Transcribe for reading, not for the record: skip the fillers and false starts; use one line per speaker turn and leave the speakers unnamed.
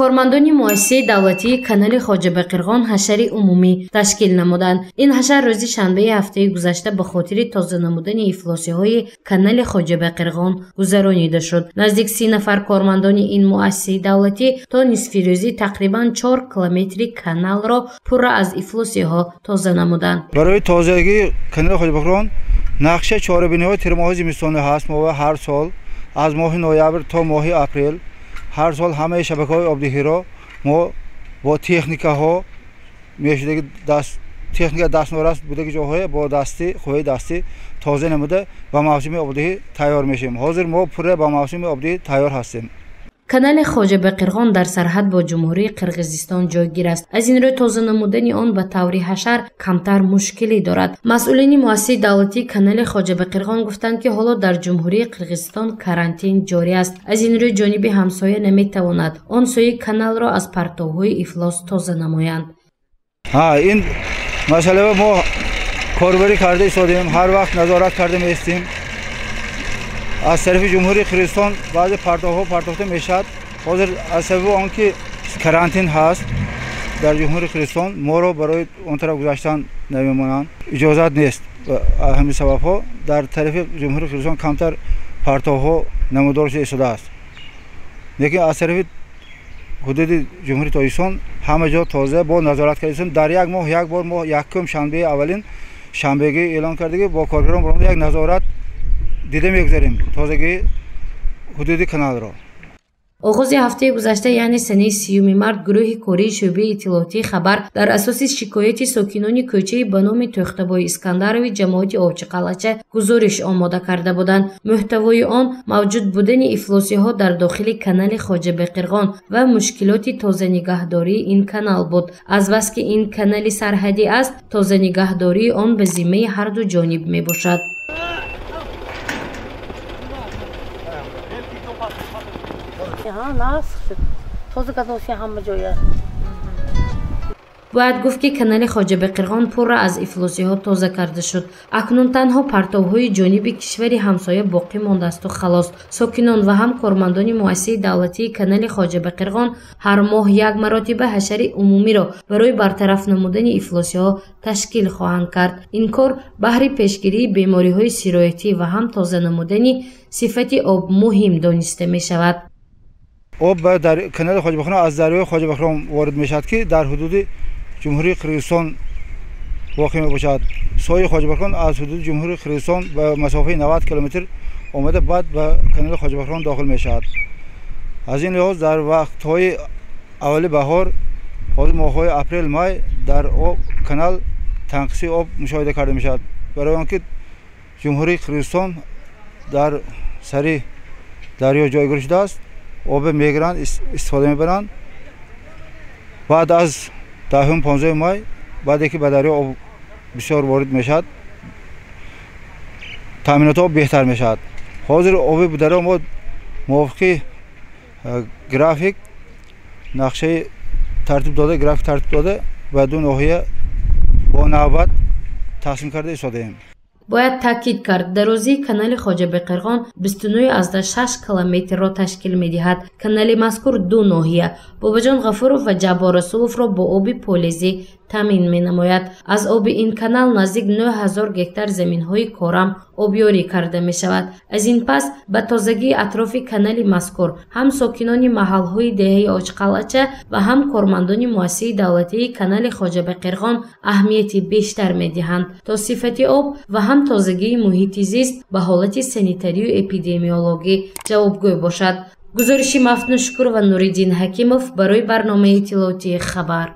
کارمندان مؤسسه دولتی کانال خواجه قرغان حشر عمومی تشکیل نمودند. این حشر روز شنبه هفته گذشته به خاطر تازه نمودن افلاس‌های کانال خواجه قرغان گذرانیده شد. نزدیک 30 نفر کارمندان این مؤسسه دولتی تا نصف روزی تقریباً 4 کیلومتر کانال را پر از افلاس‌ها تازه نمودند.
برای تازگی کانال خواجه قرغان نقشه چهاربینی‌های ترماهای زمستانی هست. ما هر سال از ماه نوامبر تا ماه اپریل هر سال همه شبکه‌های آبدهی را ما با تکنیک‌ها میشه که تکنیک دستنوراست بوده که جاهای با دستی خوی دستی تازه نموده و موسم آبدهی تیار میشیم. حاضر ما پوره با موسم آبدهی تیار هستیم.
کانال خواجه قرغان در سرحد با جمهوری قرقیزستان جایگیر است. از این رو تازه نمودن آن به طور حشر کمتر مشکلی دارد. مسئولین مؤسسه دولتی کانال خواجه قرغان گفتند که حالا در جمهوری قرقیزستان کرانتین جاری است. از این رو جانب همسایه نمیتواند آن سوی کانال را از پرتوهای افلاس تازه نمایند.
این مسئله ما کاربری کرده ایستادیم، هر وقت نظارت کرده میستیم. از طرف جمهوری قرقیزستان بعضی پرتوها پرتاخته میشد. حاضر از سبب آنکه کرانتین هست در جمهوری قرقیزستان ما را برای اون طرف گذاشتن نمیمونند، اجازت نیست. همین سبب ها در طرف جمهوری قرقیزستان کمتر پرتوها نمودار شده ایستاده است. لیکن از طرف حدود جمهوری تاجیکستان همه جا تازه با نظارت کردیم. در یک ماه یک بار ما یکم شنبه اولین شنبهگی اعلان کرده با کارگران برای یک نظارت دیده میگذاریم تازگی حدود کانال را.
آغاز هفته گذشته یعنی سنه 30 مارت گروه کاری شعبه اطلاعاتی خبر در اساس شکایت ساکنان کوچه به نام توختبای اسکندروی جماعت آوچی قلعه گزارش آماده کرده بودند. محتوای آن موجود بودن افلاس‌ها در داخل کانال خواجه قرغان و مشکلات تازه نگهداری این کانال بود. از بس که این کانال سرحدی است، تازه نگهداری آن به ذمه هر دو جانب می باشد. باید گفت که کانال خواجه قرغان پر از افلاس‌ها تازه کرده شد. اکنون تنها پرتوهای جانب کشور همسایه باقی مانده است و خلاص. ساکنان و هم کارمندان مؤسسه دولتی کانال خواجه قرغان هر ماه یک مرتبه حشر عمومی را برای برطرف نمودن افلاس‌ها تشکیل خواهند کرد. این کار بهر پیشگیری بیماری‌های سرایتی و هم تازه نمودن صفت آب مهم دانسته می شود.
آب در کانال خواجه قرغان از دریای خواجه قرغان وارد می شود که در حدود جمهوری قرقیزستان واقع می باشد. سوی خواجه قرغان از حدود جمهوری قرقیزستان به مسافه 90 کیلومتر آمده بعد به کانال خواجه قرغان داخل می شود. از این لحاظ در وقت های اول بهار حدود ماه های اپریل مای در کانال تنقیص آب مشاهده کرده می شود. برای آنکه جمهوری قرقیزستان در سری دریا جایگیر شده است، آب میگیرند استفاده میبرند. بعد از 10-15 ماه بعد که به دریا آب بسیار وارد میشد، تامینات آب بهتر میشد. حاضر آب به دریا ما موافق گرافیک نقشه ترتیب داده و دو ناحیه با نوبت تقسیم کرده ایستاده‌ایم.
باید تاکید کرد درازی کانال خواجه قرغان 29.6 کیلومتر را تشکیل می دهد. کانال مذکور دو ناحیه باباجان غفورов و جبار رسولov را با آب پولیزی تامین می نماید. از آب این کانال نزدیک 9000 گکتار زمین های کارم آبیاری کرده می شود. از این پس به تازگی اطراف کانال مذکور هم ساکنان محل های دهه آچقلعه و هم کارمندان مؤسسه دولتی کانال خواجه قرغان اهمیتی بیشتر می دهند تا صفت آب و هم تازگی محیط زیست به حالت سانیتاری و اپیدمیولوژی جوابگوی باشد. گزارشی مفتون شکور و نوریدین حکیمов برای برنامه اطلاعاتی خبر.